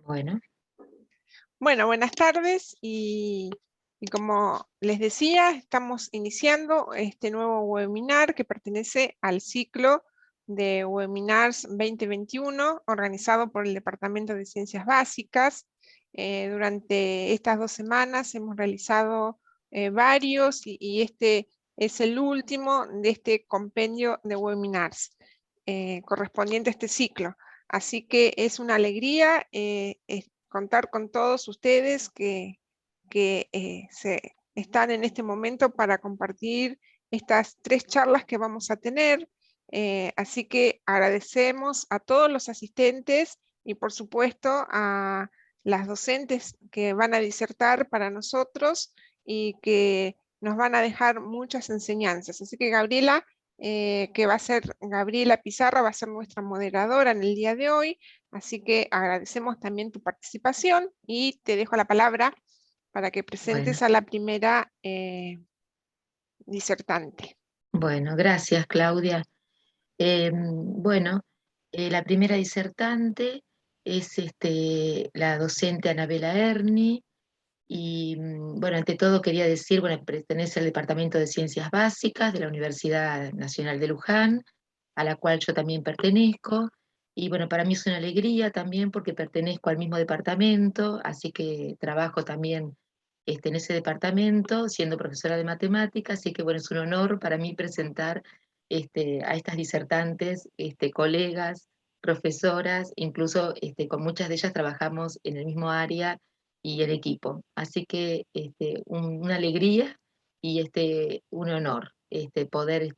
Bueno, Bueno, buenas tardes y como les decía, estamos iniciando este nuevo webinar que pertenece al ciclo de webinars 2021 organizado por el Departamento de Ciencias Básicas. Durante estas 2 semanas hemos realizado varios y este es el último de este compendio de webinars correspondiente a este ciclo. Así que es una alegría contar con todos ustedes que están en este momento para compartir estas 3 charlas que vamos a tener. Así que agradecemos a todos los asistentes y por supuesto a las docentes que van a disertar para nosotros y que nos van a dejar muchas enseñanzas. Así que Gabriela, que va a ser Gabriela Pizarra, va a ser nuestra moderadora en el día de hoy. Así que agradecemos también tu participación y te dejo la palabra para que presentes bueno, a la primera disertante. bueno, gracias Claudia. Bueno, la primera disertante es la docente Anabela Erni y bueno, ante todo quería decir, bueno, pertenece al Departamento de Ciencias Básicas de la Universidad Nacional de Luján, a la cual yo también pertenezco. Y bueno, para mí es una alegría también porque pertenezco al mismo departamento, así que trabajo también en ese departamento, siendo profesora de matemáticas, así que bueno, es un honor para mí presentar a estas disertantes, colegas, profesoras, incluso con muchas de ellas trabajamos en el mismo área y en equipo. Así que una alegría y un honor poder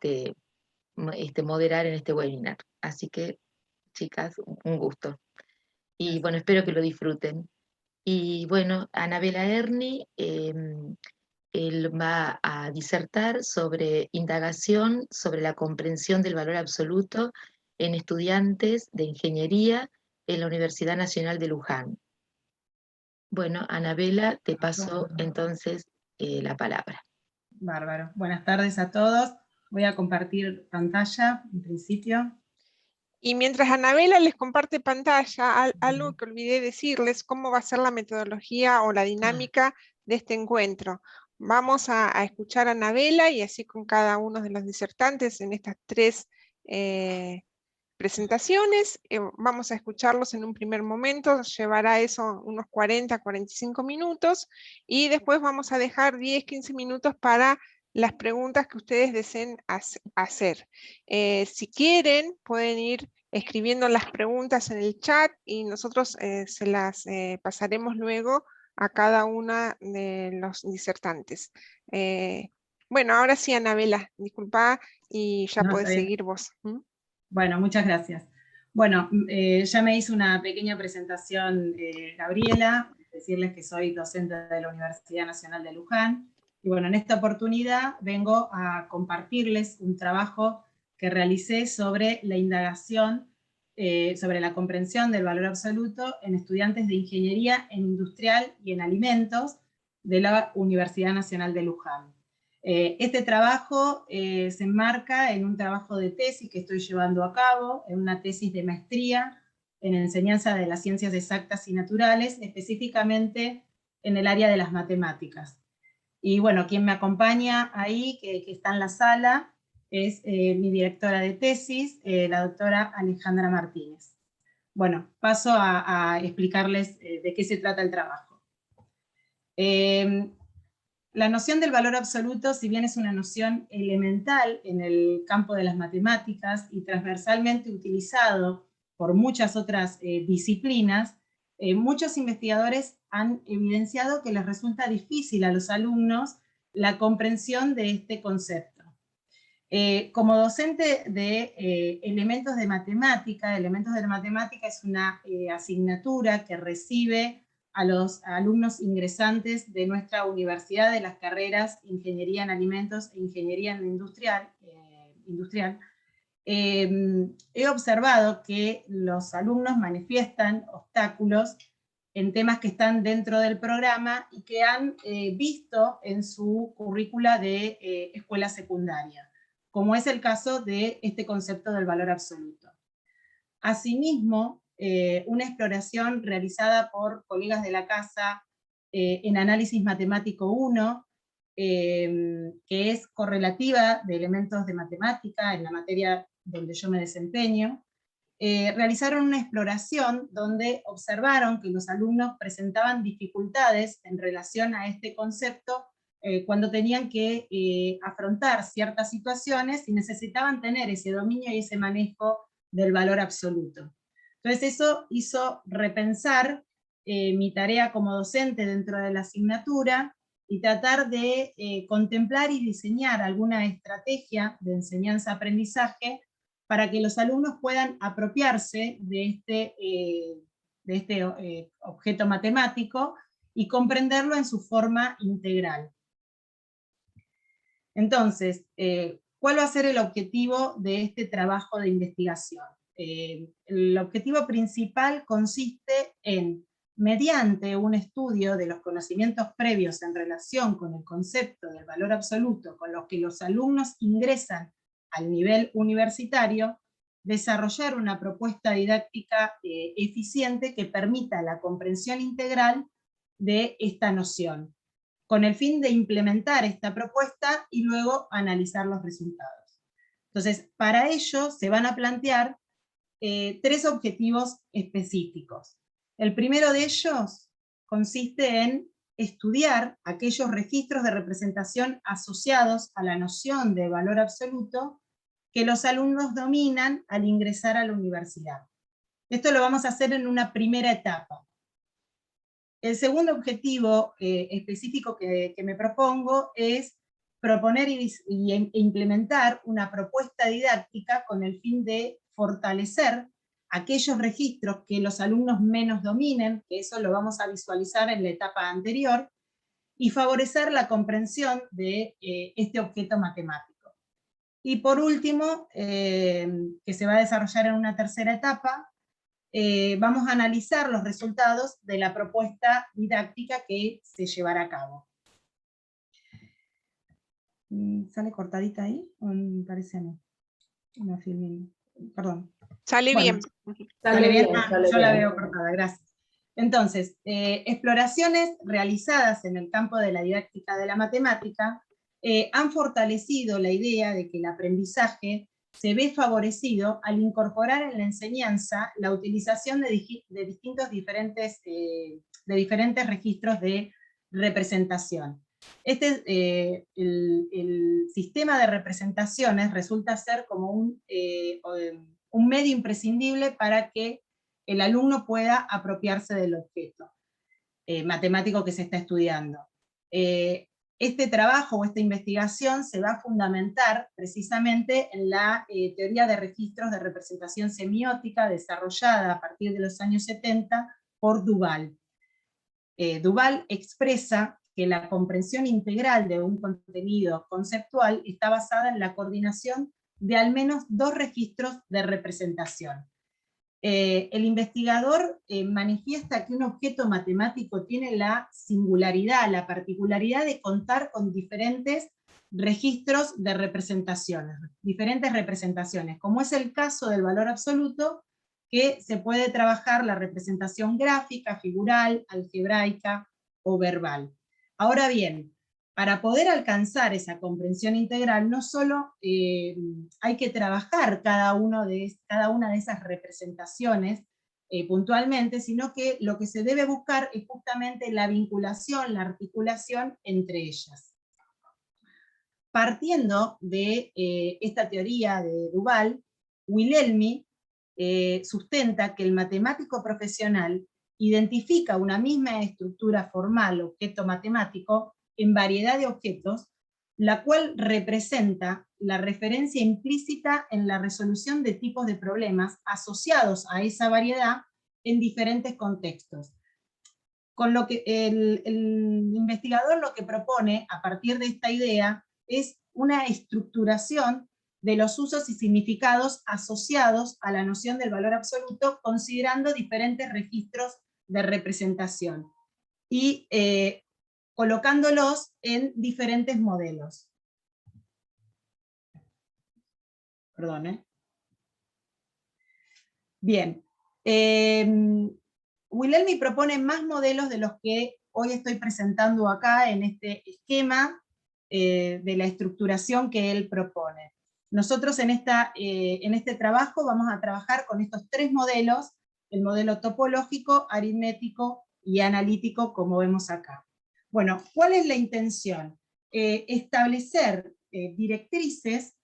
moderar en este webinar. Así que, chicas, un gusto. Y bueno, espero que lo disfruten. Y bueno, Anabela Erni, él va a disertar sobre indagación sobre la comprensión del valor absoluto en estudiantes de ingeniería en la Universidad Nacional de Luján. Bueno, Anabela, te paso entonces la palabra. Bárbaro. Buenas tardes a todos. Voy a compartir pantalla en principio. Y mientras Anabela les comparte pantalla, algo que olvidé decirles, cómo va a ser la metodología o la dinámica de este encuentro. Vamos a escuchar a Anabela y así con cada uno de los disertantes en estas 3 presentaciones. Vamos a escucharlos en un primer momento, llevará eso unos 40-45 minutos y después vamos a dejar 10-15 minutos para las preguntas que ustedes deseen hacer. Si quieren, pueden ir escribiendo las preguntas en el chat y nosotros se las pasaremos luego a cada una de los disertantes. Bueno, ahora sí, Anabela, disculpa y ya No, podés está bien. seguir vos. Bueno, muchas gracias. Bueno, ya me hizo una pequeña presentación Gabriela, decirles que soy docente de la Universidad Nacional de Luján. Y bueno, en esta oportunidad vengo a compartirles un trabajo que realicé sobre la indagación, sobre la comprensión del valor absoluto en estudiantes de Ingeniería en Industrial y en Alimentos de la Universidad Nacional de Luján. Este trabajo se enmarca en un trabajo de tesis que estoy llevando a cabo, en una tesis de maestría en enseñanza de las ciencias exactas y naturales, específicamente en el área de las matemáticas. Y bueno, quien me acompaña ahí, que está en la sala, es mi directora de tesis, la doctora Alejandra Martínez. Bueno, paso a explicarles de qué se trata el trabajo. La noción del valor absoluto, si bien es una noción elemental en el campo de las matemáticas y transversalmente utilizado por muchas otras disciplinas, muchos investigadores han evidenciado que les resulta difícil a los alumnos la comprensión de este concepto. Como docente de elementos de matemática es una asignatura que recibe a los alumnos ingresantes de nuestra universidad de las carreras Ingeniería en Alimentos e Ingeniería en Industrial. He observado que los alumnos manifiestan obstáculos en temas que están dentro del programa y que han visto en su currícula de escuela secundaria, como es el caso de este concepto del valor absoluto. Asimismo, una exploración realizada por colegas de la casa en análisis matemático 1, que es correlativa de elementos de matemática en la materia donde yo me desempeño. Realizaron una exploración donde observaron que los alumnos presentaban dificultades en relación a este concepto cuando tenían que afrontar ciertas situaciones y necesitaban tener ese dominio y ese manejo del valor absoluto. Entonces eso hizo repensar mi tarea como docente dentro de la asignatura y tratar de contemplar y diseñar alguna estrategia de enseñanza-aprendizaje para que los alumnos puedan apropiarse de este objeto matemático y comprenderlo en su forma integral. Entonces, ¿cuál va a ser el objetivo de este trabajo de investigación? El objetivo principal consiste en, mediante un estudio de los conocimientos previos en relación con el concepto del valor absoluto con los que los alumnos ingresan al nivel universitario, desarrollar una propuesta didáctica eficiente que permita la comprensión integral de esta noción, con el fin de implementar esta propuesta y luego analizar los resultados. Entonces, para ello se van a plantear tres objetivos específicos. El primero de ellos consiste en estudiar aquellos registros de representación asociados a la noción de valor absoluto que los alumnos dominan al ingresar a la universidad. Esto lo vamos a hacer en una primera etapa. El segundo objetivo específico que me propongo es proponer e implementar una propuesta didáctica con el fin de fortalecer aquellos registros que los alumnos menos dominen, que eso lo vamos a visualizar en la etapa anterior, y favorecer la comprensión de este objeto matemático. Y por último, que se va a desarrollar en una tercera etapa, vamos a analizar los resultados de la propuesta didáctica que se llevará a cabo. ¿Sale cortadita ahí? ¿O me parece a mí? Una filming. Perdón. Sale bueno, bien. ¿Sale bien? Yo la veo cortada, gracias. Entonces, exploraciones realizadas en el campo de la didáctica de la matemática han fortalecido la idea de que el aprendizaje se ve favorecido al incorporar en la enseñanza la utilización de diferentes registros de representación. El sistema de representaciones resulta ser como un medio imprescindible para que el alumno pueda apropiarse del objeto matemático que se está estudiando. Este trabajo o esta investigación se va a fundamentar precisamente en la teoría de registros de representación semiótica desarrollada a partir de los años 70 por Duval. Duval expresa que la comprensión integral de un contenido conceptual está basada en la coordinación de al menos dos registros de representación. El investigador manifiesta que un objeto matemático tiene la singularidad, la particularidad de contar con diferentes registros de representaciones, como es el caso del valor absoluto, que se puede trabajar la representación gráfica, figural, algebraica o verbal. Ahora bien, para poder alcanzar esa comprensión integral, no solo hay que trabajar cada una de esas representaciones puntualmente, sino que lo que se debe buscar es justamente la vinculación, la articulación entre ellas. Partiendo de esta teoría de Duval, Wilhelmy sustenta que el matemático profesional identifica una misma estructura formal, objeto matemático, en variedad de objetos, la cual representa la referencia implícita en la resolución de tipos de problemas asociados a esa variedad en diferentes contextos. Con lo que el investigador lo que propone, a partir de esta idea, es una estructuración de los usos y significados asociados a la noción del valor absoluto, considerando diferentes registros de representación y colocándolos en diferentes modelos. Perdón, Bien, Wilhelmi propone más modelos de los que hoy estoy presentando acá en este esquema de la estructuración que él propone. Nosotros en este trabajo vamos a trabajar con estos tres modelos, el modelo topológico, aritmético y analítico, como vemos acá. Bueno, ¿cuál es la intención? Establecer directrices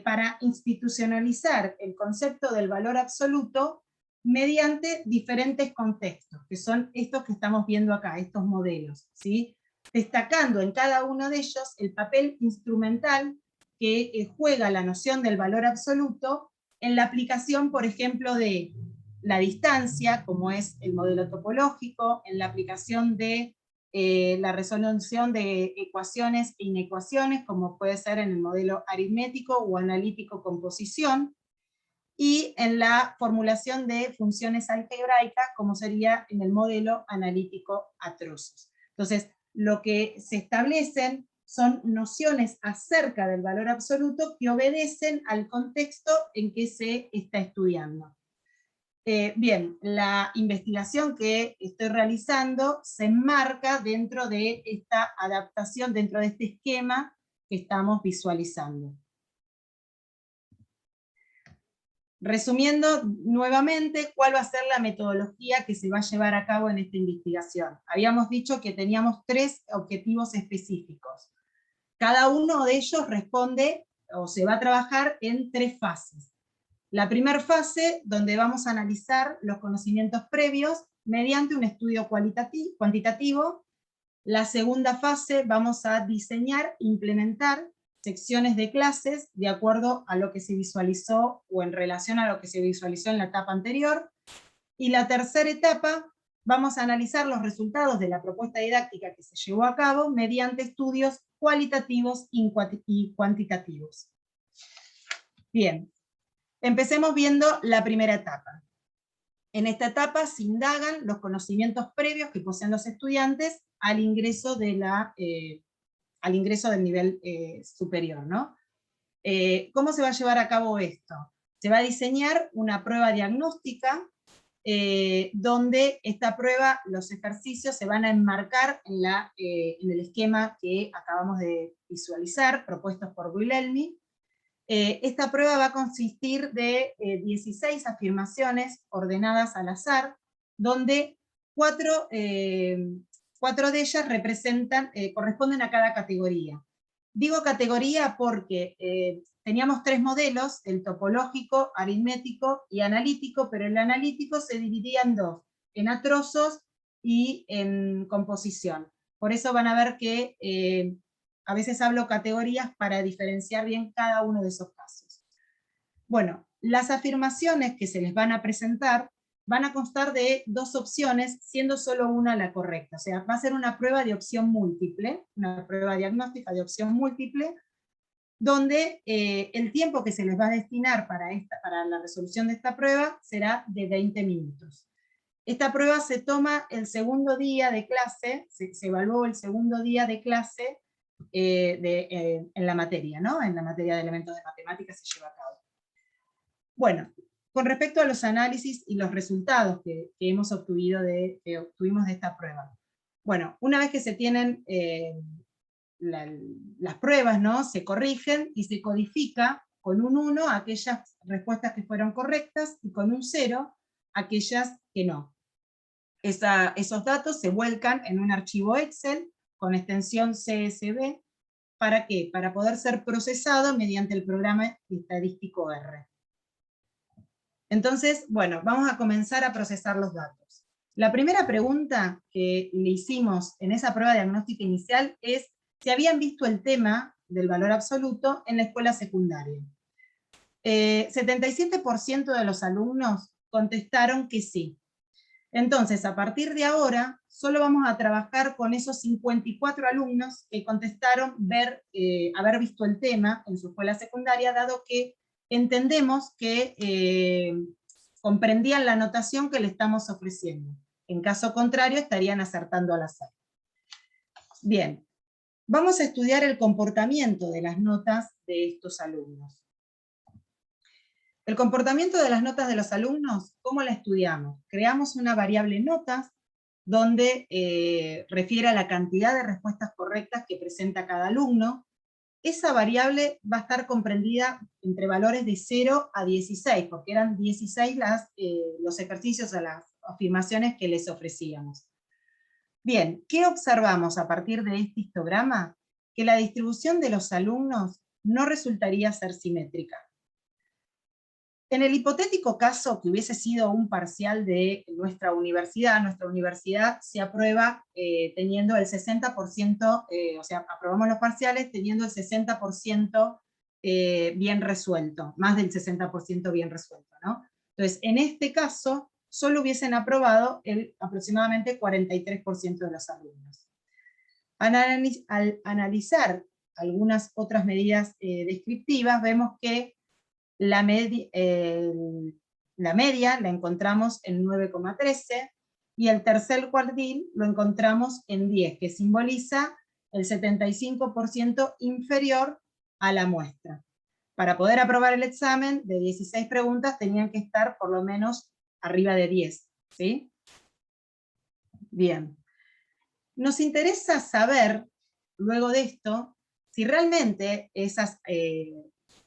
para institucionalizar el concepto del valor absoluto mediante diferentes contextos, que son estos que estamos viendo acá, estos modelos, ¿sí? Destacando en cada uno de ellos el papel instrumental que juega la noción del valor absoluto en la aplicación, por ejemplo, de la distancia, como es el modelo topológico, en la aplicación de la resolución de ecuaciones e inecuaciones, como puede ser en el modelo aritmético o analítico composición, y en la formulación de funciones algebraicas, como sería en el modelo analítico a trozos. Entonces, lo que se establecen son nociones acerca del valor absoluto que obedecen al contexto en que se está estudiando. Bien, la investigación que estoy realizando se enmarca dentro de esta adaptación, dentro de este esquema que estamos visualizando. Resumiendo nuevamente, ¿cuál va a ser la metodología que se va a llevar a cabo en esta investigación? Habíamos dicho que teníamos 3 objetivos específicos. Cada uno de ellos responde, o se va a trabajar en 3 fases. La primera fase, donde vamos a analizar los conocimientos previos mediante un estudio cuantitativo. La segunda fase, vamos a diseñar, implementar secciones de clases de acuerdo a lo que se visualizó o en relación a lo que se visualizó en la etapa anterior. Y la tercera etapa, vamos a analizar los resultados de la propuesta didáctica que se llevó a cabo mediante estudios cualitativos y cuantitativos. Bien, empecemos viendo la primera etapa. En esta etapa se indagan los conocimientos previos que poseen los estudiantes al ingreso del nivel superior, ¿no? ¿Cómo se va a llevar a cabo esto? Se va a diseñar una prueba diagnóstica, donde esta prueba, los ejercicios se van a enmarcar en el esquema que acabamos de visualizar, propuestos por Wilhelmi. Esta prueba va a consistir de 16 afirmaciones ordenadas al azar, donde 4 de ellas corresponden a cada categoría. Digo categoría porque teníamos 3 modelos, el topológico, aritmético y analítico, pero el analítico se dividía en 2, en a trozos y en composición. Por eso van a ver que a veces hablo categorías para diferenciar bien cada uno de esos casos. Bueno, las afirmaciones que se les van a presentar van a constar de 2 opciones, siendo solo una la correcta. O sea, va a ser una prueba de opción múltiple, una prueba diagnóstica de opción múltiple, donde el tiempo que se les va a destinar para la resolución de esta prueba será de 20 minutos. Esta prueba se toma el segundo día de clase, se evaluó el segundo día de clase en la materia, ¿no? En la materia de elementos de matemáticas se lleva a cabo. Bueno, con respecto a los análisis y los resultados que obtuvimos de esta prueba. Bueno, una vez que se tienen las pruebas, ¿no? Se corrigen y se codifica con un 1 aquellas respuestas que fueron correctas y con un 0 aquellas que no. Esos datos se vuelcan en un archivo Excel con extensión CSV. ¿Para qué? Para poder ser procesado mediante el programa estadístico R. Entonces, bueno, vamos a comenzar a procesar los datos. La primera pregunta que le hicimos en esa prueba diagnóstica inicial es si habían visto el tema del valor absoluto en la escuela secundaria. 77% de los alumnos contestaron que sí. Entonces, a partir de ahora, solo vamos a trabajar con esos 54 alumnos que contestaron haber visto el tema en su escuela secundaria, dado que entendemos que comprendían la notación que le estamos ofreciendo. En caso contrario, estarían acertando al azar. Bien, vamos a estudiar el comportamiento de las notas de estos alumnos. El comportamiento de las notas de los alumnos, ¿cómo la estudiamos? Creamos una variable notas, donde refiere a la cantidad de respuestas correctas que presenta cada alumno. Esa variable va a estar comprendida entre valores de 0 a 16, porque eran 16 los ejercicios o las afirmaciones que les ofrecíamos. Bien, ¿qué observamos a partir de este histograma? Que la distribución de los alumnos no resultaría ser simétrica. En el hipotético caso que hubiese sido un parcial de nuestra universidad se aprueba teniendo el 60%, o sea, aprobamos los parciales teniendo el 60% bien resuelto, más del 60% bien resuelto, ¿no? Entonces, en este caso, solo hubiesen aprobado aproximadamente 43% de los alumnos. Al analizar algunas otras medidas descriptivas, vemos que la media la encontramos en 9,13 y el tercer cuartil lo encontramos en 10, que simboliza el 75% inferior a la muestra. Para poder aprobar el examen de 16 preguntas tenían que estar por lo menos arriba de 10, ¿sí? Bien. Nos interesa saber, luego de esto, si realmente esas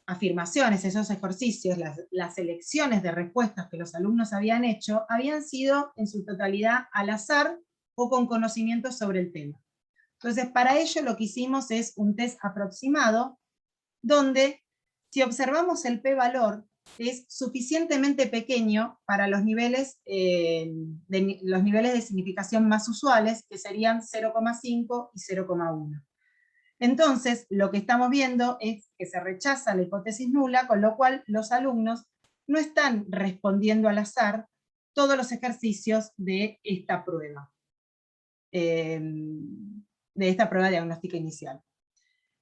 afirmaciones, esos ejercicios, las elecciones de respuestas que los alumnos habían hecho, habían sido en su totalidad al azar o con conocimiento sobre el tema. Entonces, para ello lo que hicimos es un test aproximado, donde si observamos el p-valor, es suficientemente pequeño para los niveles de significación más usuales, que serían 0,5 y 0,1. Entonces, lo que estamos viendo es que se rechaza la hipótesis nula, con lo cual los alumnos no están respondiendo al azar todos los ejercicios de esta prueba, diagnóstica inicial.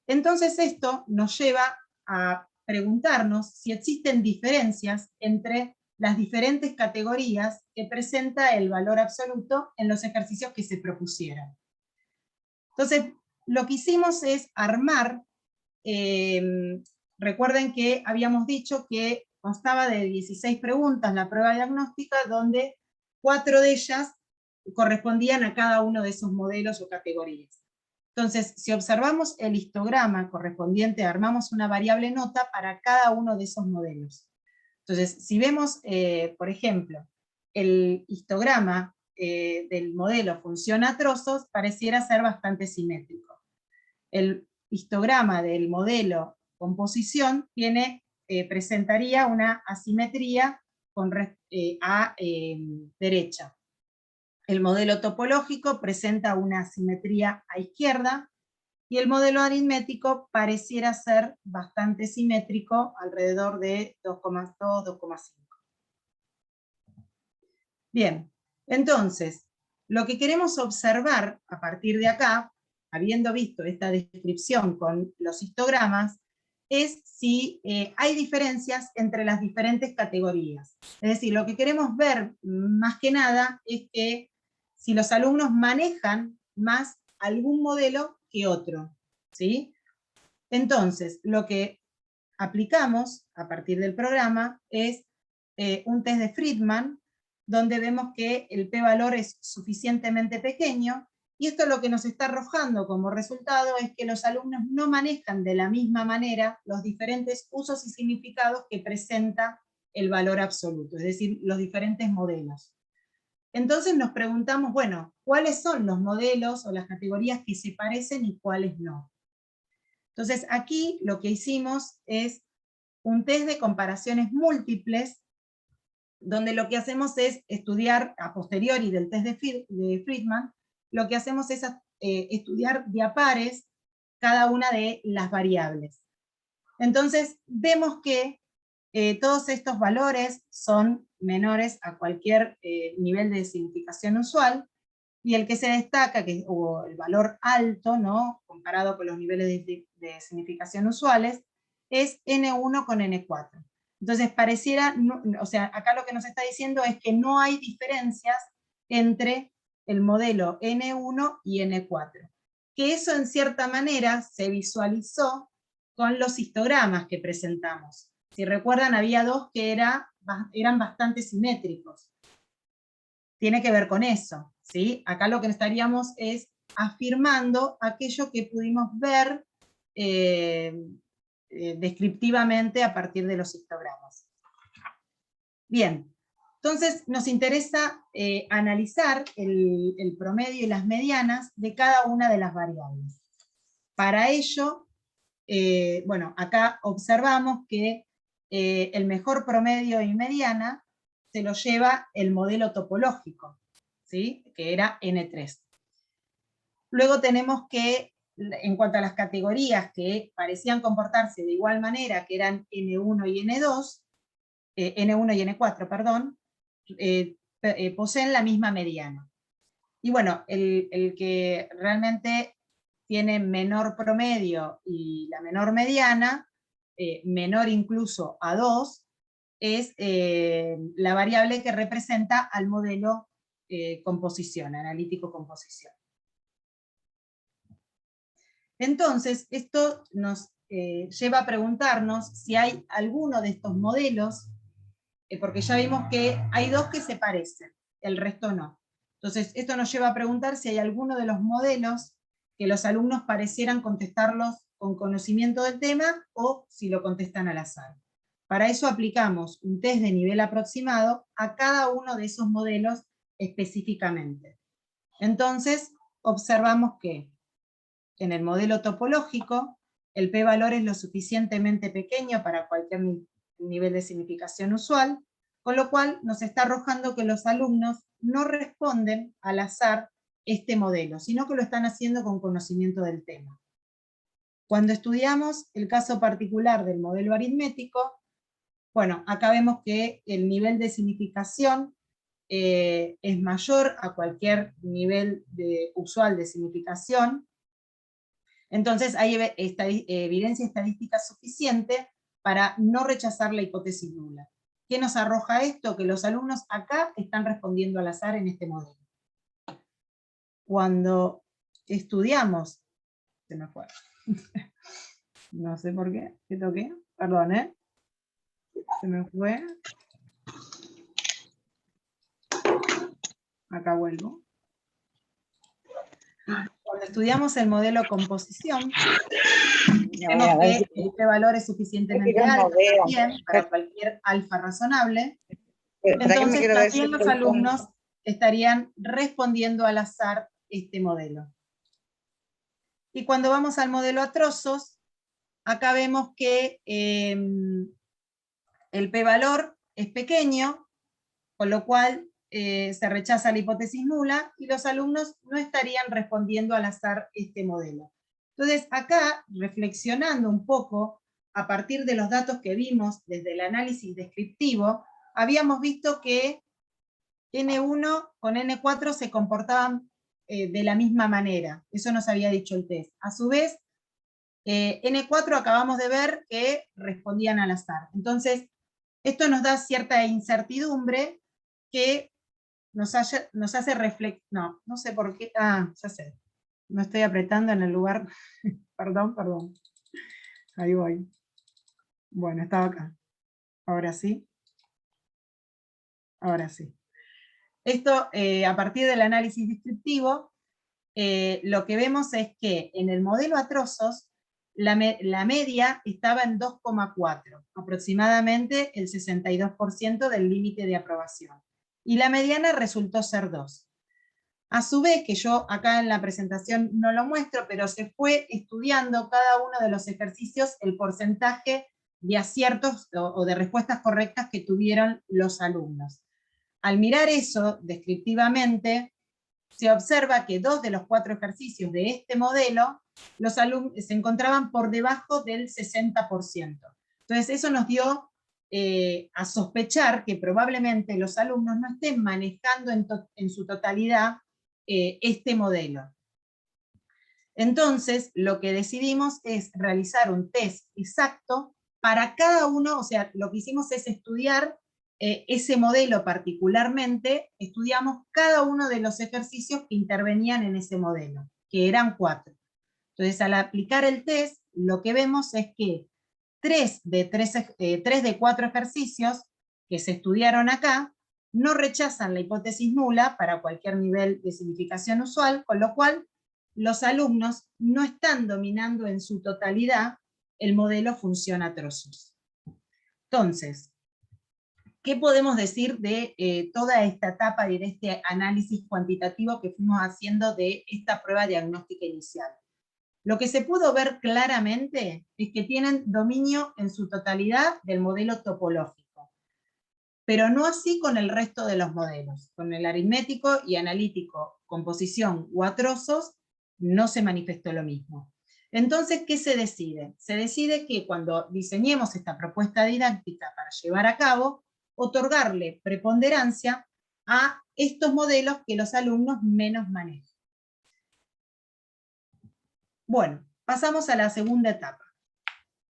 Entonces, esto nos lleva a preguntarnos si existen diferencias entre las diferentes categorías que presenta el valor absoluto en los ejercicios que se propusieran. Entonces, lo que hicimos es armar, recuerden que habíamos dicho que constaba de 16 preguntas la prueba diagnóstica, donde 4 de ellas correspondían a cada uno de esos modelos o categorías. Entonces, si observamos el histograma correspondiente, armamos una variable nota para cada uno de esos modelos. Entonces, si vemos, por ejemplo, el histograma del modelo función a trozos, pareciera ser bastante simétrico. El histograma del modelo composición presentaría una asimetría a derecha. El modelo topológico presenta una asimetría a izquierda, y el modelo aritmético pareciera ser bastante simétrico, alrededor de 2,2, 2,5. Bien, entonces, lo que queremos observar a partir de acá, habiendo visto esta descripción con los histogramas, es si hay diferencias entre las diferentes categorías. Es decir, lo que queremos ver más que nada es que si los alumnos manejan más algún modelo que otro, ¿sí? Entonces, lo que aplicamos a partir del programa es un test de Friedman, donde vemos que el p-valor es suficientemente pequeño, y esto lo que nos está arrojando como resultado es que los alumnos no manejan de la misma manera los diferentes usos y significados que presenta el valor absoluto, es decir, los diferentes modelos. Entonces nos preguntamos, bueno, ¿cuáles son los modelos o las categorías que se parecen y cuáles no? Entonces aquí lo que hicimos es un test de comparaciones múltiples, donde lo que hacemos es estudiar, a posteriori del test de Friedman, lo que hacemos es estudiar de a pares cada una de las variables. Entonces vemos que todos estos valores son menores a cualquier nivel de significación usual, y el que se destaca, o el valor alto, ¿no?, comparado con los niveles de significación usuales, es N1 con N4. Entonces pareciera, o sea, acá lo que nos está diciendo es que no hay diferencias entre el modelo N1 y N4. Que eso en cierta manera se visualizó con los histogramas que presentamos. Si recuerdan, había dos que eran bastante simétricos. Tiene que ver con eso, ¿sí? Acá lo que estaríamos es afirmando aquello que pudimos ver descriptivamente a partir de los histogramas. Bien, entonces nos interesa analizar el promedio y las medianas de cada una de las variables. Para ello, bueno, acá observamos que el mejor promedio y mediana se lo lleva el modelo topológico, ¿sí? Que era N3. Luego tenemos que, en cuanto a las categorías que parecían comportarse de igual manera, que eran N1 y N2, N1 y N4, perdón, poseen la misma mediana. Y bueno, el que realmente tiene menor promedio y la menor mediana, menor incluso a 2, es la variable que representa al modelo composición, analítico composición. Entonces, esto nos lleva a preguntarnos si hay alguno de estos modelos, porque ya vimos que hay dos que se parecen, el resto no. Entonces, esto nos lleva a preguntar si hay alguno de los modelos que los alumnos parecieran contestarlos con conocimiento del tema o si lo contestan al azar. Para eso aplicamos un test de nivel aproximado a cada uno de esos modelos específicamente. Entonces, observamos que en el modelo topológico, el p-valor es lo suficientemente pequeño para cualquier nivel de significación usual, con lo cual nos está arrojando que los alumnos no responden al azar este modelo, sino que lo están haciendo con conocimiento del tema. Cuando estudiamos el caso particular del modelo aritmético, bueno, acá vemos que el nivel de significación es mayor a cualquier nivel usual de significación. Entonces hay evidencia estadística suficiente para no rechazar la hipótesis nula. ¿Qué nos arroja esto? Que los alumnos acá están respondiendo al azar en este modelo. Cuando estudiamos, se me fue, no sé por qué, ¿qué toqué? Perdón, se me fue. Acá vuelvo. Cuando estudiamos el modelo composición, vemos que el p-valor es suficientemente alto también para cualquier alfa razonable. Entonces también los alumnos estarían respondiendo al azar este modelo. Y cuando vamos al modelo a trozos, acá vemos que el p-valor es pequeño, con lo cual se rechaza la hipótesis nula, y los alumnos no estarían respondiendo al azar este modelo. Entonces acá, reflexionando un poco, a partir de los datos que vimos desde el análisis descriptivo, habíamos visto que N1 con N4 se comportaban de la misma manera. Eso nos había dicho el test. A su vez, N4 acabamos de ver que respondían al azar. Entonces, esto nos da cierta incertidumbre que nos hace reflexionar. No sé por qué. Ah, ya sé. No estoy apretando en el lugar. Perdón. Ahí voy. Bueno, estaba acá. Ahora sí. Ahora sí. Esto, a partir del análisis descriptivo, lo que vemos es que en el modelo a trozos, la media estaba en 2,4, aproximadamente el 62% del límite de aprobación. Y la mediana resultó ser 2. A su vez, que yo acá en la presentación no lo muestro, pero se fue estudiando cada uno de los ejercicios el porcentaje de aciertos o de respuestas correctas que tuvieron los alumnos. Al mirar eso descriptivamente, se observa que 2 de los 4 ejercicios de este modelo, los alumnos se encontraban por debajo del 60%. Entonces eso nos dio a sospechar que probablemente los alumnos no estén manejando en su totalidad este modelo. Entonces, lo que decidimos es realizar un test exacto para cada uno, o sea, lo que hicimos es estudiar ese modelo particularmente, estudiamos cada uno de los ejercicios que intervenían en ese modelo, que eran 4. Entonces, al aplicar el test, lo que vemos es que 3 de 4 ejercicios que se estudiaron acá no rechazan la hipótesis nula para cualquier nivel de significación usual, con lo cual los alumnos no están dominando en su totalidad el modelo función a trozos. Entonces, ¿qué podemos decir de toda esta etapa y de este análisis cuantitativo que fuimos haciendo de esta prueba diagnóstica inicial? Lo que se pudo ver claramente es que tienen dominio en su totalidad del modelo topológico, pero no así con el resto de los modelos. Con el aritmético y analítico, composición o a trozos, no se manifestó lo mismo. Entonces, ¿qué se decide? Se decide que cuando diseñemos esta propuesta didáctica para llevar a cabo, otorgarle preponderancia a estos modelos que los alumnos menos manejan. Bueno, pasamos a la segunda etapa.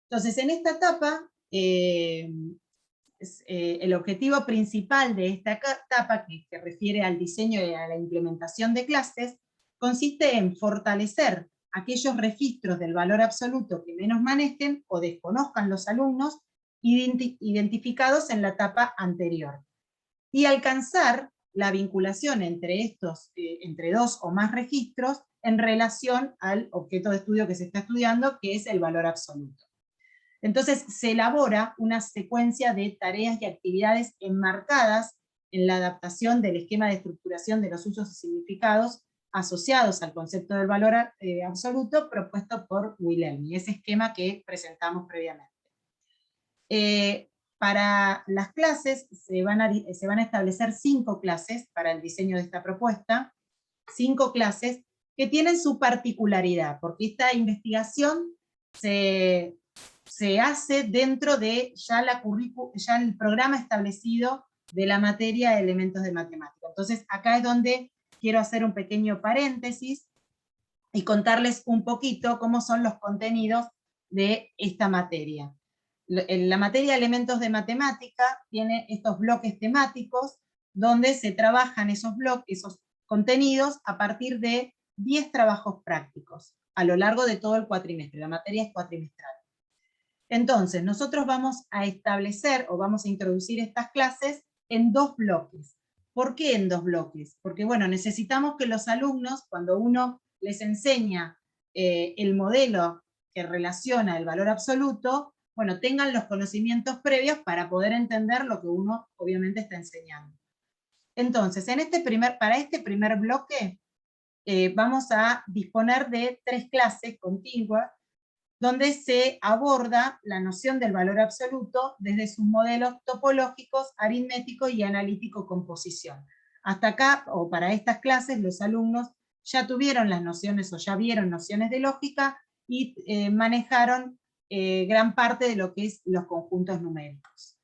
Entonces, en esta etapa, el objetivo principal de esta etapa, que refiere al diseño y a la implementación de clases, consiste en fortalecer aquellos registros del valor absoluto que menos manejen o desconozcan los alumnos, identificados en la etapa anterior, y alcanzar la vinculación entre entre 2 o más registros en relación al objeto de estudio que se está estudiando, que es el valor absoluto. Entonces se elabora una secuencia de tareas y actividades enmarcadas en la adaptación del esquema de estructuración de los usos y significados asociados al concepto del valor absoluto propuesto por Wilhelmy, ese esquema que presentamos previamente. Para las clases se van a establecer 5 clases para el diseño de esta propuesta, 5 clases que tienen su particularidad, porque esta investigación se hace dentro de ya el programa establecido de la materia de elementos de matemática. Entonces acá es donde quiero hacer un pequeño paréntesis y contarles un poquito cómo son los contenidos de esta materia. La materia de elementos de matemática tiene estos bloques temáticos donde se trabajan esos contenidos a partir de 10 trabajos prácticos a lo largo de todo el cuatrimestre. La materia es cuatrimestral. Entonces, nosotros vamos a establecer o vamos a introducir estas clases en 2 bloques. ¿Por qué en 2 bloques? Porque, bueno, necesitamos que los alumnos, cuando uno les enseña el modelo que relaciona el valor absoluto, bueno, tengan los conocimientos previos para poder entender lo que uno obviamente está enseñando. Entonces, para este primer bloque, vamos a disponer de 3 clases contiguas, donde se aborda la noción del valor absoluto desde sus modelos topológicos, aritmético y analítico composición. Hasta acá, o para estas clases, los alumnos ya tuvieron las nociones o ya vieron nociones de lógica y manejaron gran parte de lo que es los conjuntos numéricos.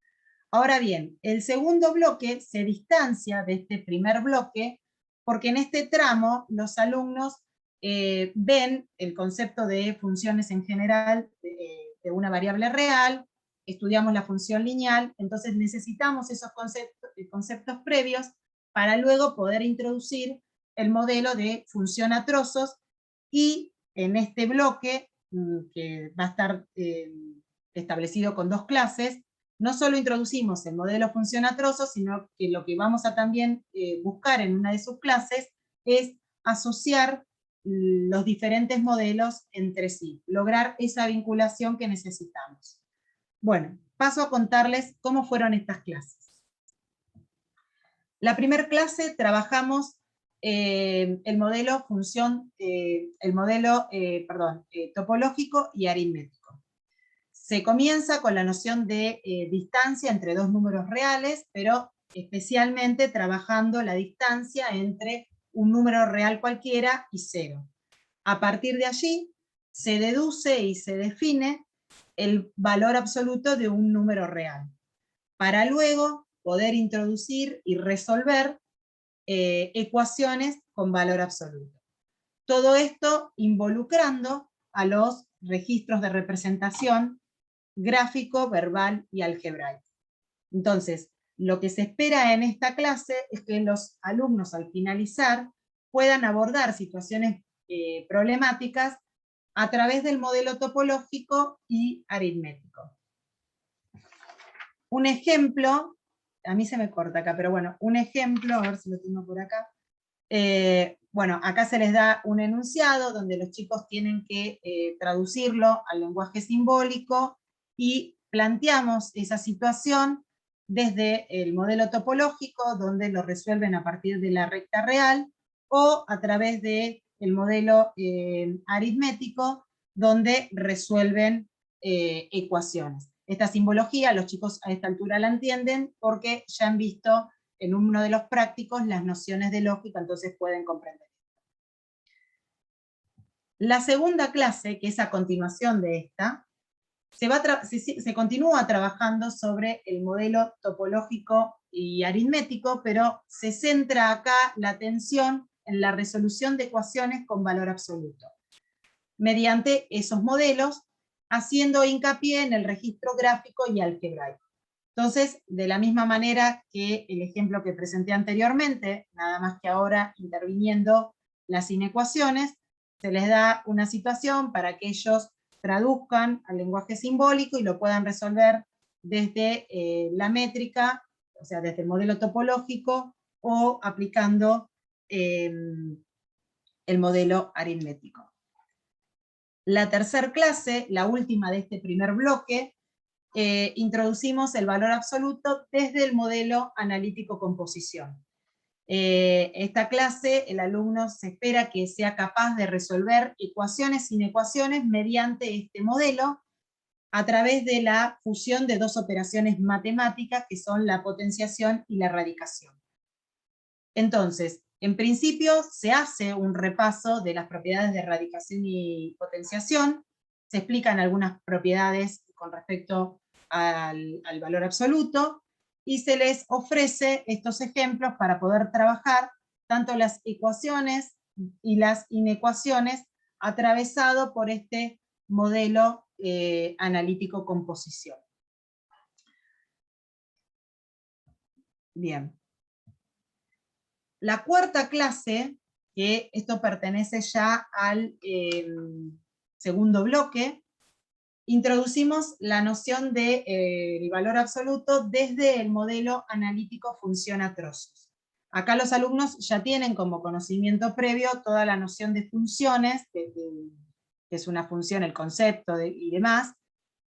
Ahora bien, el segundo bloque se distancia de este primer bloque porque en este tramo los alumnos ven el concepto de funciones en general de una variable real, estudiamos la función lineal, entonces necesitamos esos conceptos previos para luego poder introducir el modelo de función a trozos, y en este bloque, que va a estar establecido con 2 clases, no solo introducimos el modelo función a trozos, sino que lo que vamos a también buscar en una de sus clases es asociar los diferentes modelos entre sí, lograr esa vinculación que necesitamos. Bueno, paso a contarles cómo fueron estas clases. La primera clase trabajamos el modelo topológico y aritmético. Se comienza con la noción de distancia entre 2 números reales, pero especialmente trabajando la distancia entre un número real cualquiera y 0. A partir de allí se deduce y se define el valor absoluto de un número real, para luego poder introducir y resolver ecuaciones con valor absoluto. Todo esto involucrando a los registros de representación gráfico, verbal y algebraico. Entonces, lo que se espera en esta clase es que los alumnos al finalizar puedan abordar situaciones problemáticas a través del modelo topológico y aritmético. un ejemplo, a mí se me corta acá, pero bueno, un ejemplo, a ver si lo tengo por acá. Bueno, acá se les da un enunciado donde los chicos tienen que traducirlo al lenguaje simbólico y planteamos esa situación desde el modelo topológico, donde lo resuelven a partir de la recta real, o a través del modelo aritmético, donde resuelven ecuaciones. Esta simbología los chicos a esta altura la entienden porque ya han visto en uno de los prácticos las nociones de lógica, entonces pueden comprender. La segunda clase, que es a continuación de esta, se continúa trabajando sobre el modelo topológico y aritmético, pero se centra acá la atención en la resolución de ecuaciones con valor absoluto, mediante esos modelos, haciendo hincapié en el registro gráfico y algebraico. Entonces, de la misma manera que el ejemplo que presenté anteriormente, nada más que ahora interviniendo las inecuaciones, se les da una situación para que ellos traduzcan al lenguaje simbólico y lo puedan resolver desde la métrica, o sea, desde el modelo topológico, o aplicando el modelo aritmético. La tercera clase, la última de este primer bloque, introducimos el valor absoluto desde el modelo analítico-composición. Esta clase, el alumno se espera que sea capaz de resolver ecuaciones sin ecuaciones mediante este modelo, a través de la fusión de dos operaciones matemáticas, que son la potenciación y la radicación. Entonces, en principio se hace un repaso de las propiedades de radicación y potenciación, se explican algunas propiedades con respecto al valor absoluto, y se les ofrece estos ejemplos para poder trabajar tanto las ecuaciones y las inecuaciones atravesado por este modelo analítico-composición. Bien. La cuarta clase, que esto pertenece ya al segundo bloque, introducimos la noción del valor absoluto desde el modelo analítico función a trozos. Acá los alumnos ya tienen como conocimiento previo toda la noción de funciones, que es una función, el concepto y demás,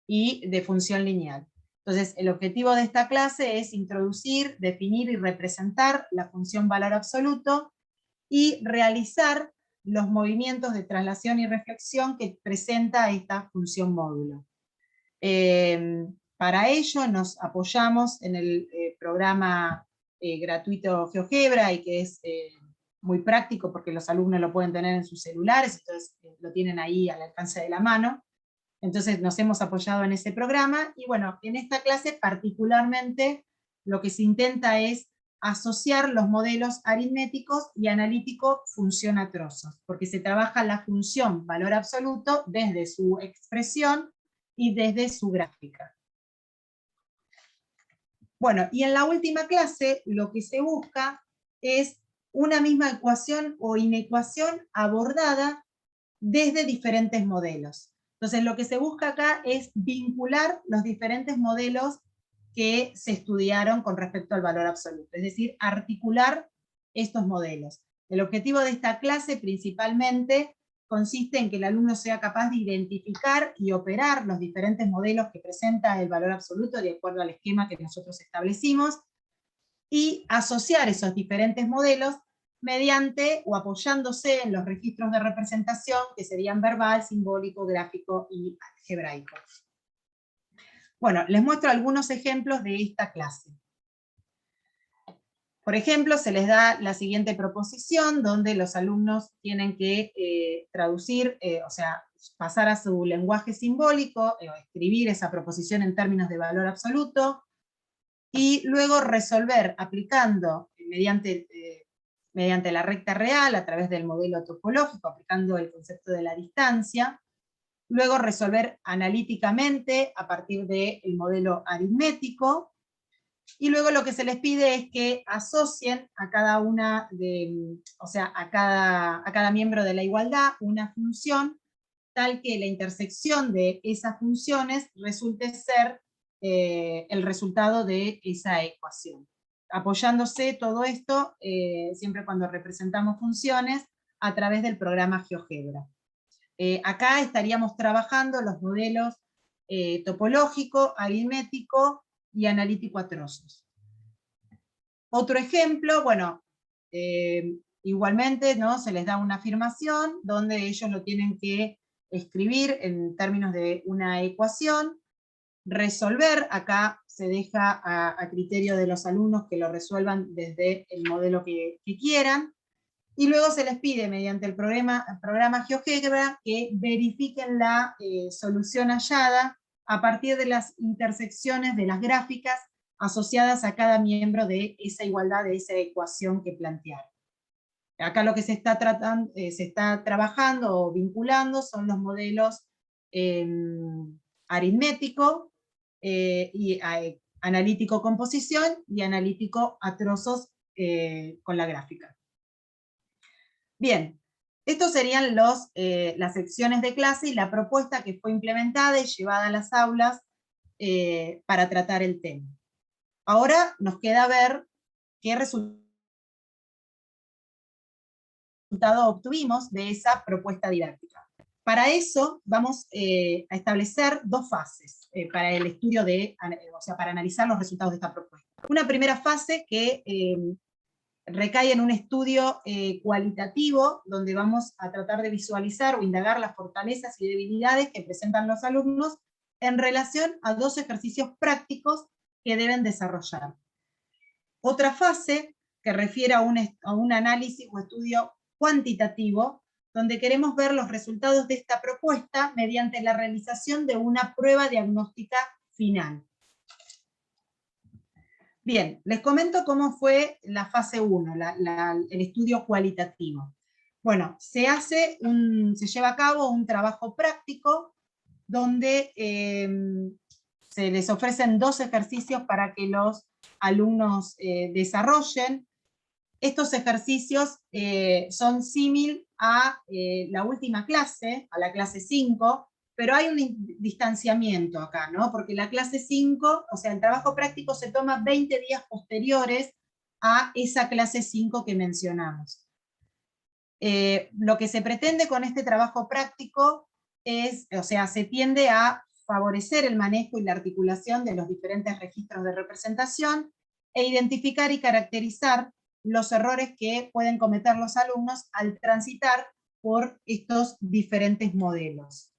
y de función lineal. Entonces, el objetivo de esta clase es introducir, definir y representar la función valor absoluto y realizar los movimientos de traslación y reflexión que presenta esta función módulo. Para ello nos apoyamos en el programa gratuito GeoGebra, y que es muy práctico porque los alumnos lo pueden tener en sus celulares, entonces lo tienen ahí al alcance de la mano. Entonces nos hemos apoyado en ese programa, y bueno, en esta clase particularmente lo que se intenta es asociar los modelos aritméticos y analítico función a trozos, porque se trabaja la función valor absoluto desde su expresión y desde su gráfica. Bueno, y en la última clase lo que se busca es una misma ecuación o inecuación abordada desde diferentes modelos. Entonces lo que se busca acá es vincular los diferentes modelos que se estudiaron con respecto al valor absoluto, es decir, articular estos modelos. El objetivo de esta clase principalmente consiste en que el alumno sea capaz de identificar y operar los diferentes modelos que presenta el valor absoluto de acuerdo al esquema que nosotros establecimos, y asociar esos diferentes modelos mediante o apoyándose en los registros de representación, que serían verbal, simbólico, gráfico y algebraico. Bueno, les muestro algunos ejemplos de esta clase. Por ejemplo, se les da la siguiente proposición, donde los alumnos tienen que traducir, o sea, pasar a su lenguaje simbólico, escribir esa proposición en términos de valor absoluto, y luego resolver aplicando mediante la recta real, a través del modelo topológico, aplicando el concepto de la distancia, luego resolver analíticamente a partir del modelo aritmético, y luego lo que se les pide es que asocien a cada una o sea, a cada miembro de la igualdad una función, tal que la intersección de esas funciones resulte ser el resultado de esa ecuación. Apoyándose todo esto, siempre cuando representamos funciones, a través del programa GeoGebra. Acá estaríamos trabajando los modelos topológico, aritmético y analítico a trozos. Otro ejemplo, bueno, igualmente, ¿no?, se les da una afirmación donde ellos lo tienen que escribir en términos de una ecuación, resolver. Acá se deja a criterio de los alumnos que lo resuelvan desde el modelo que quieran, y luego se les pide mediante el programa GeoGebra que verifiquen la solución hallada a partir de las intersecciones de las gráficas asociadas a cada miembro de esa igualdad, de esa ecuación que plantearon. Acá lo que se está trabajando o vinculando son los modelos aritmético, y analítico composición y analítico a trozos con la gráfica. Bien, estos serían las secciones de clase y la propuesta que fue implementada y llevada a las aulas para tratar el tema. Ahora nos queda ver qué resultado obtuvimos de esa propuesta didáctica. Para eso vamos a establecer dos fases para el estudio para analizar los resultados de esta propuesta. Una primera fase que recae en un estudio cualitativo, donde vamos a tratar de visualizar o indagar las fortalezas y debilidades que presentan los alumnos en relación a dos ejercicios prácticos que deben desarrollar. Otra fase que refiere a un análisis o estudio cuantitativo, donde queremos ver los resultados de esta propuesta mediante la realización de una prueba diagnóstica final. Bien, les comento cómo fue la fase 1, el estudio cualitativo. Bueno, se lleva a cabo un trabajo práctico donde se les ofrecen dos ejercicios para que los alumnos desarrollen. Estos ejercicios son símil a la última clase, a la clase 5, pero hay un distanciamiento acá, ¿no? Porque la clase 5, o sea, el trabajo práctico se toma 20 días posteriores a esa clase 5 que mencionamos. Lo que se pretende con este trabajo práctico es, o sea, se tiende a favorecer el manejo y la articulación de los diferentes registros de representación e identificar y caracterizar los errores que pueden cometer los alumnos al transitar por estos diferentes modelos.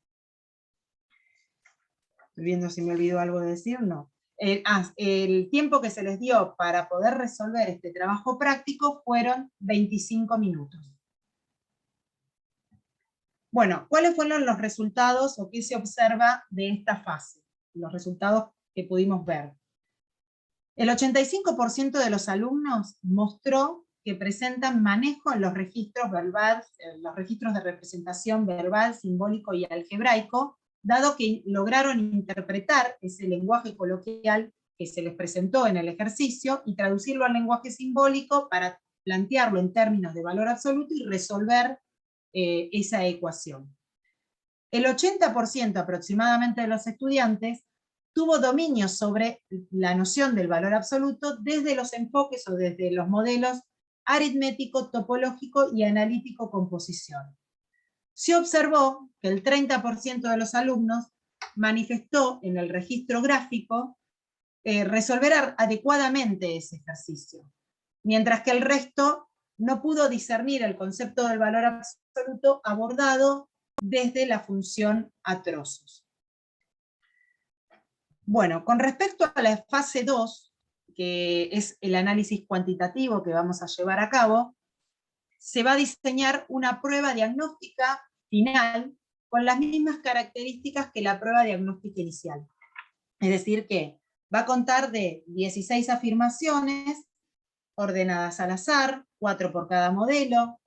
Estoy viendo si me olvidó algo de decir, no. El tiempo que se les dio para poder resolver este trabajo práctico fueron 25 minutos. Bueno, ¿cuáles fueron los resultados o qué se observa de esta fase? Los resultados que pudimos ver. El 85% de los alumnos mostró que presentan manejo en los registros verbales, los registros de representación verbal, simbólico y algebraico, dado que lograron interpretar ese lenguaje coloquial que se les presentó en el ejercicio y traducirlo al lenguaje simbólico para plantearlo en términos de valor absoluto y resolver esa ecuación. El 80% aproximadamente de los estudiantes tuvo dominio sobre la noción del valor absoluto desde los enfoques o desde los modelos aritmético, topológico y analítico composición. Se observó que el 30% de los alumnos manifestó en el registro gráfico resolver adecuadamente ese ejercicio, mientras que el resto no pudo discernir el concepto del valor absoluto abordado desde la función a trozos. Bueno, con respecto a la fase 2, que es el análisis cuantitativo que vamos a llevar a cabo, se va a diseñar una prueba diagnóstica final con las mismas características que la prueba diagnóstica inicial. Es decir que va a contar de 16 afirmaciones ordenadas al azar, 4 por cada modelo.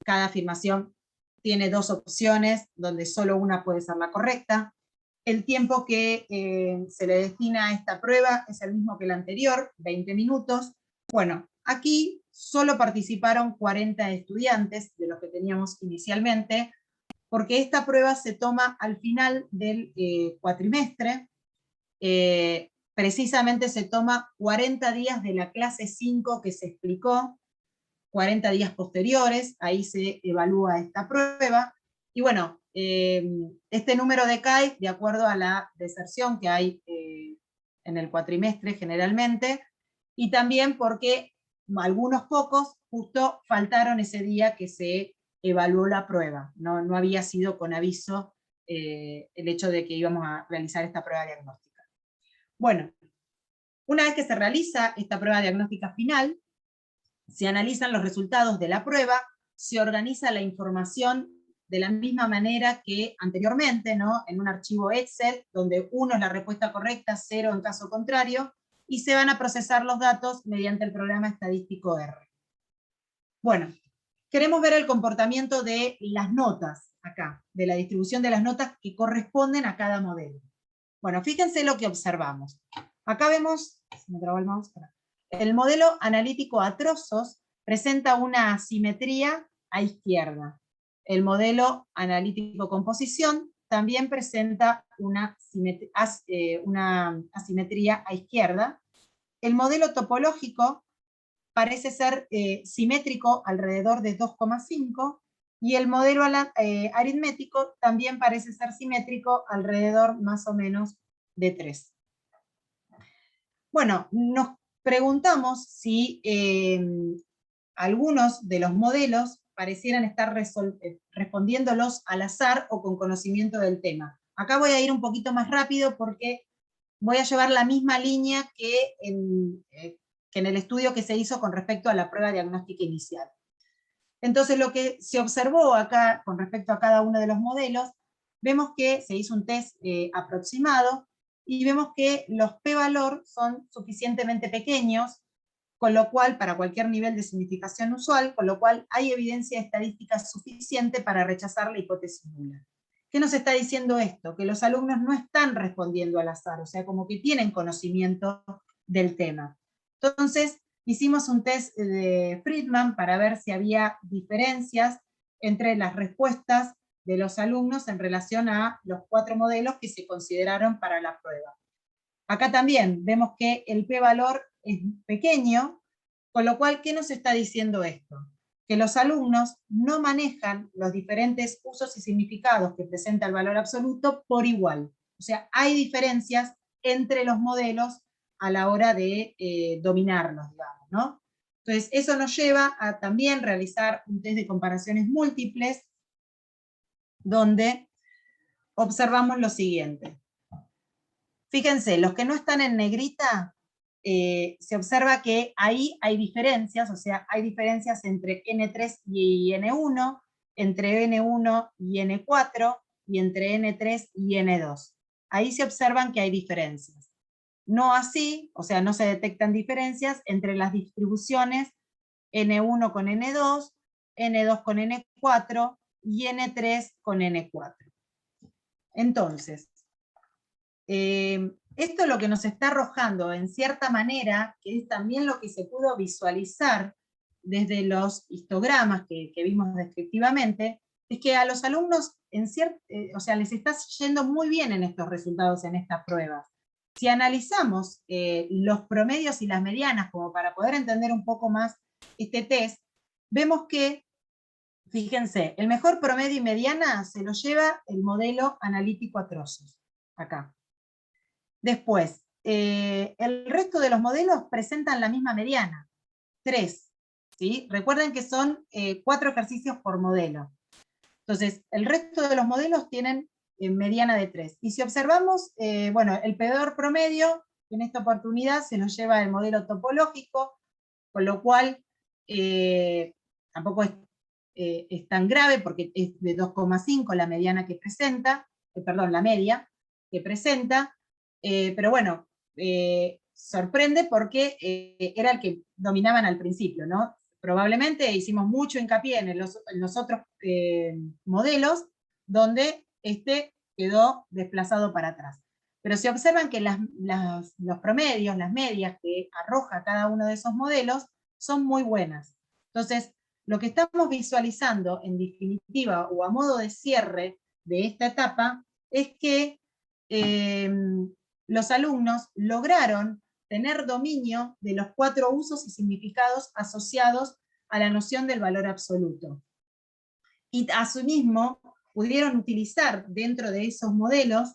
Cada afirmación tiene 2 opciones, donde solo una puede ser la correcta. El tiempo que se le destina a esta prueba es el mismo que el anterior, 20 minutos. Bueno, aquí solo participaron 40 estudiantes, de los que teníamos inicialmente, porque esta prueba se toma al final del cuatrimestre, precisamente se toma 40 días de la clase 5 que se explicó, 40 días posteriores, ahí se evalúa esta prueba, y bueno, este número decae de acuerdo a la deserción que hay en el cuatrimestre generalmente, y también porque algunos pocos justo faltaron ese día que se evaluó la prueba, no había sido con aviso el hecho de que íbamos a realizar esta prueba diagnóstica. Bueno, una vez que se realiza esta prueba diagnóstica final, se analizan los resultados de la prueba, se organiza la información de la misma manera que anteriormente, ¿no? En un archivo Excel, donde 1 es la respuesta correcta, 0 en caso contrario, y se van a procesar los datos mediante el programa estadístico R. Bueno, queremos ver el comportamiento de las notas, acá, de la distribución de las notas que corresponden a cada modelo. Bueno, fíjense lo que observamos. Acá vemos, se me trabó el mouse, el modelo analítico a trozos presenta una asimetría a izquierda. El modelo analítico composición también presenta una asimetría a izquierda. El modelo topológico parece ser simétrico alrededor de 2,5, y el modelo aritmético también parece ser simétrico alrededor más o menos de 3. Bueno, nos preguntamos si algunos de los modelos parecieran estar respondiéndolos al azar o con conocimiento del tema. Acá voy a ir un poquito más rápido porque voy a llevar la misma línea que en el estudio que se hizo con respecto a la prueba diagnóstica inicial. Entonces, lo que se observó acá con respecto a cada uno de los modelos, vemos que se hizo un test aproximado, y vemos que los p-valor son suficientemente pequeños, con lo cual, para cualquier nivel de significación usual, con lo cual hay evidencia estadística suficiente para rechazar la hipótesis nula. ¿Qué nos está diciendo esto? Que los alumnos no están respondiendo al azar, o sea, como que tienen conocimiento del tema. Entonces, hicimos un test de Friedman para ver si había diferencias entre las respuestas de los alumnos en relación a los 4 modelos que se consideraron para la prueba. Acá también vemos que el p-valor es pequeño, con lo cual, ¿qué nos está diciendo esto? Que los alumnos no manejan los diferentes usos y significados que presenta el valor absoluto por igual. O sea, hay diferencias entre los modelos a la hora de dominarlos, digamos, ¿no? Entonces, eso nos lleva a también realizar un test de comparaciones múltiples, donde observamos lo siguiente. Fíjense, los que no están en negrita, se observa que ahí hay diferencias, o sea, hay diferencias entre N3 y N1, entre N1 y N4, y entre N3 y N2. Ahí se observan que hay diferencias. No así, o sea, no se detectan diferencias entre las distribuciones N1 con N2, N2 con N4, y N3 con N4. Entonces, esto es lo que nos está arrojando, en cierta manera, que es también lo que se pudo visualizar desde los histogramas que vimos descriptivamente, es que a los alumnos, o sea, les está yendo muy bien en estos resultados, en estas pruebas. Si analizamos los promedios y las medianas, como para poder entender un poco más este test, vemos que, fíjense, el mejor promedio y mediana se lo lleva el modelo analítico a trozos, acá. Después, el resto de los modelos presentan la misma mediana, 3. ¿Sí? Recuerden que son 4 ejercicios por modelo. Entonces, el resto de los modelos tienen mediana de 3. Y si observamos, bueno, el peor promedio, en esta oportunidad se nos lleva el modelo topológico, con lo cual tampoco es tan grave, porque es de 2,5 la mediana que presenta, perdón, la media que presenta, pero bueno, sorprende porque era el que dominaban al principio, ¿no? Probablemente hicimos mucho hincapié en los otros modelos, donde este quedó desplazado para atrás. Pero se observan que los promedios, las medias que arroja cada uno de esos modelos, son muy buenas. Entonces, lo que estamos visualizando en definitiva o a modo de cierre de esta etapa es que los alumnos lograron tener dominio de los 4 usos y significados asociados a la noción del valor absoluto. Y asimismo pudieron utilizar dentro de esos modelos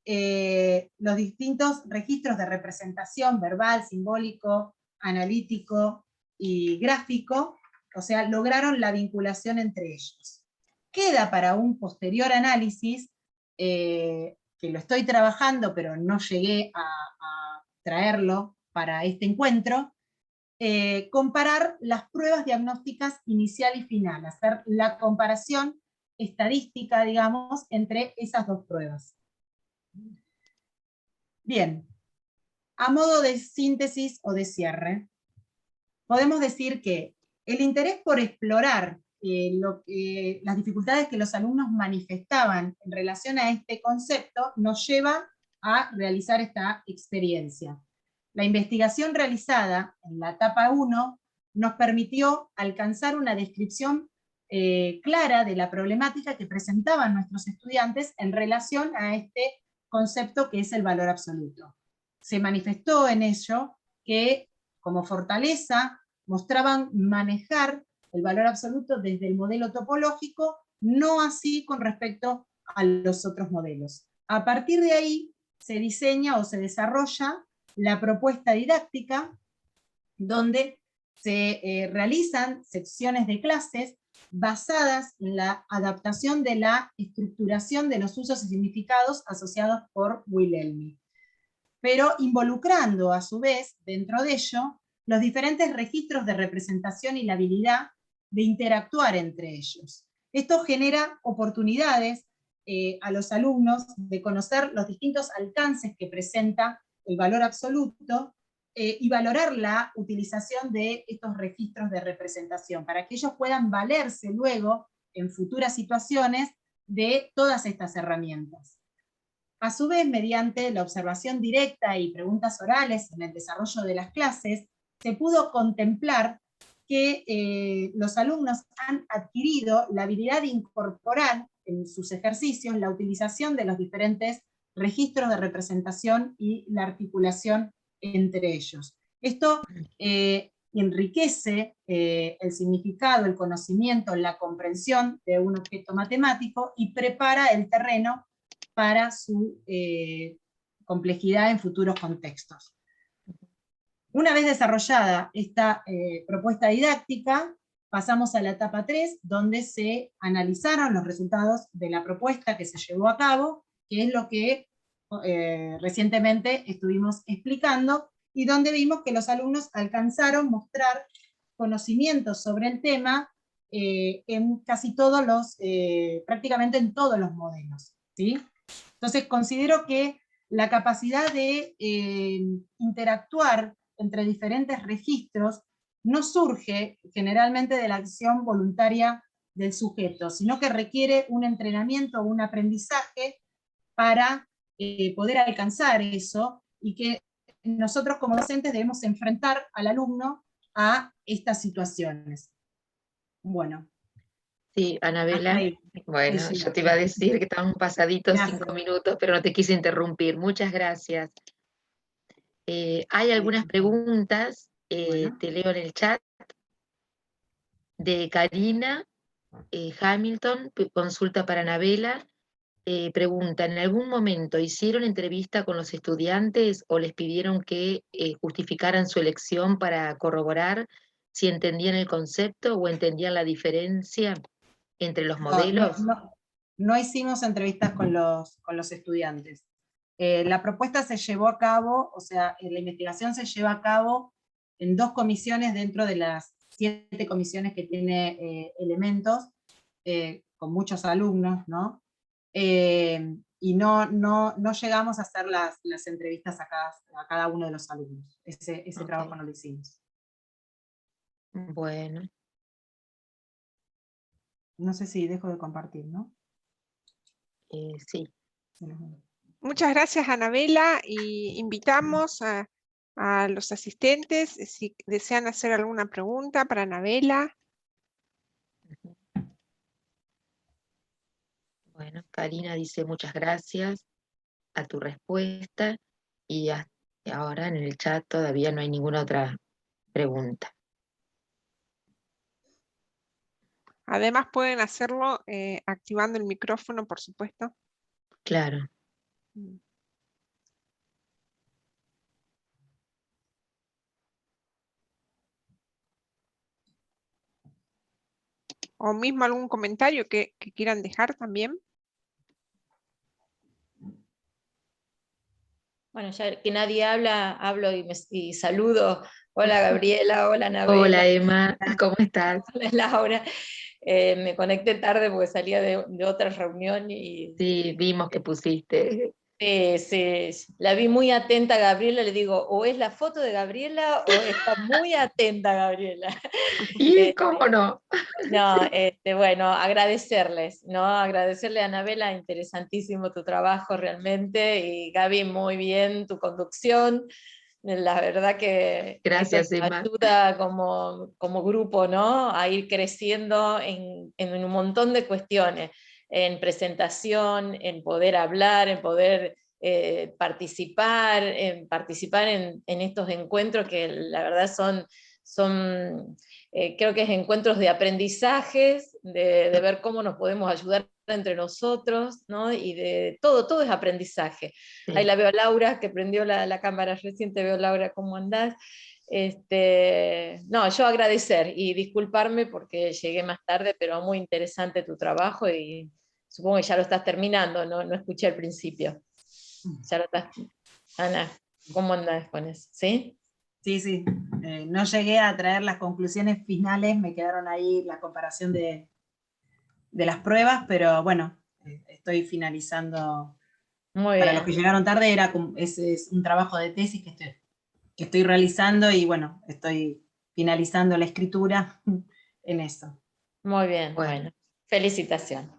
los distintos registros de representación verbal, simbólico, analítico y gráfico, o sea, lograron la vinculación entre ellos. Queda para un posterior análisis, que lo estoy trabajando, pero no llegué a traerlo para este encuentro, comparar las pruebas diagnósticas inicial y final, hacer la comparación estadística, digamos, entre esas 2 pruebas. Bien, a modo de síntesis o de cierre, podemos decir que el interés por explorar las dificultades que los alumnos manifestaban en relación a este concepto nos lleva a realizar esta experiencia. La investigación realizada en la etapa 1 nos permitió alcanzar una descripción clara de la problemática que presentaban nuestros estudiantes en relación a este concepto que es el valor absoluto. Se manifestó en ello que, como fortaleza, mostraban manejar el valor absoluto desde el modelo topológico, no así con respecto a los otros modelos. A partir de ahí se diseña o se desarrolla la propuesta didáctica, donde se realizan secciones de clases basadas en la adaptación de la estructuración de los usos y significados asociados por Wilhelmy, pero involucrando a su vez, dentro de ello, los diferentes registros de representación y la habilidad de interactuar entre ellos. Esto genera oportunidades a los alumnos de conocer los distintos alcances que presenta el valor absoluto y valorar la utilización de estos registros de representación, para que ellos puedan valerse luego, en futuras situaciones, de todas estas herramientas. A su vez, mediante la observación directa y preguntas orales en el desarrollo de las clases, se pudo contemplar que los alumnos han adquirido la habilidad de incorporar en sus ejercicios la utilización de los diferentes registros de representación y la articulación entre ellos. Esto enriquece el significado, el conocimiento, la comprensión de un objeto matemático y prepara el terreno para su complejidad en futuros contextos. Una vez desarrollada esta propuesta didáctica, pasamos a la etapa 3, donde se analizaron los resultados de la propuesta que se llevó a cabo, que es lo que recientemente estuvimos explicando, y donde vimos que los alumnos alcanzaron mostrar conocimientos sobre el tema en casi todos los, prácticamente en todos los modelos, ¿sí? Entonces considero que la capacidad de interactuar entre diferentes registros no surge generalmente de la acción voluntaria del sujeto, sino que requiere un entrenamiento o un aprendizaje para poder alcanzar eso, y que nosotros como docentes debemos enfrentar al alumno a estas situaciones. Bueno. Sí, Anabela, bueno, Sí, yo te iba a decir que estaban pasaditos gracias. 5 minutos, pero no te quise interrumpir. Muchas gracias. Hay algunas preguntas, Bueno. te leo en el chat, de Karina Hamilton, consulta para Anabela. Pregunta, ¿en algún momento hicieron entrevista con los estudiantes o les pidieron que justificaran su elección para corroborar si entendían el concepto o entendían la diferencia entre los modelos? No hicimos entrevistas con los estudiantes. La propuesta se llevó a cabo, o sea, la investigación se lleva a cabo en 2 comisiones dentro de las 7 comisiones que tiene Elementos, con muchos alumnos, ¿no? Y no llegamos a hacer las entrevistas a cada uno de los alumnos. Ese trabajo no lo hicimos. Bueno. No sé si dejo de compartir, ¿no? Sí. Muchas gracias, Anabela, y invitamos a los asistentes si desean hacer alguna pregunta para Anabela. Bueno, Karina dice muchas gracias a tu respuesta y ahora en el chat todavía no hay ninguna otra pregunta. Además pueden hacerlo activando el micrófono, por supuesto. Claro. O mismo algún comentario que quieran dejar también. Bueno, ya que nadie habla, hablo y saludo. Hola Gabriela, hola Anabela. Hola Emma, ¿cómo estás? Hola Laura. Me conecté tarde porque salía de otra reunión y Sí, vimos que pusiste. sí, la vi muy atenta a Gabriela, le digo, o es la foto de Gabriela o está muy atenta Gabriela. ¿Y cómo no? No, bueno, agradecerles, ¿no? Agradecerle a Anabela, interesantísimo tu trabajo realmente, y Gaby, muy bien tu conducción. La verdad que Gracias, esto nos Emma. ayuda como grupo, ¿no? A ir creciendo en un montón de cuestiones, en presentación, en poder hablar, en poder participar en estos encuentros que la verdad son creo que es encuentros de aprendizajes, de ver cómo nos podemos ayudar entre nosotros, ¿no? Y de todo es aprendizaje. Sí. Ahí la veo a Laura, que prendió la cámara recién, te veo Laura, ¿cómo andás? No, yo agradecer y disculparme porque llegué más tarde, pero muy interesante tu trabajo y supongo que ya lo estás terminando, no escuché al principio. Ya lo estás. Ana, ¿cómo andás con eso? ¿Sí? Sí. No llegué a traer las conclusiones finales, me quedaron ahí la comparación de las pruebas, pero bueno, estoy finalizando. Muy Para bien. los que llegaron tarde, es un trabajo de tesis que estoy realizando y bueno, estoy finalizando la escritura en eso. Muy bien, Bueno. bueno, felicitaciones.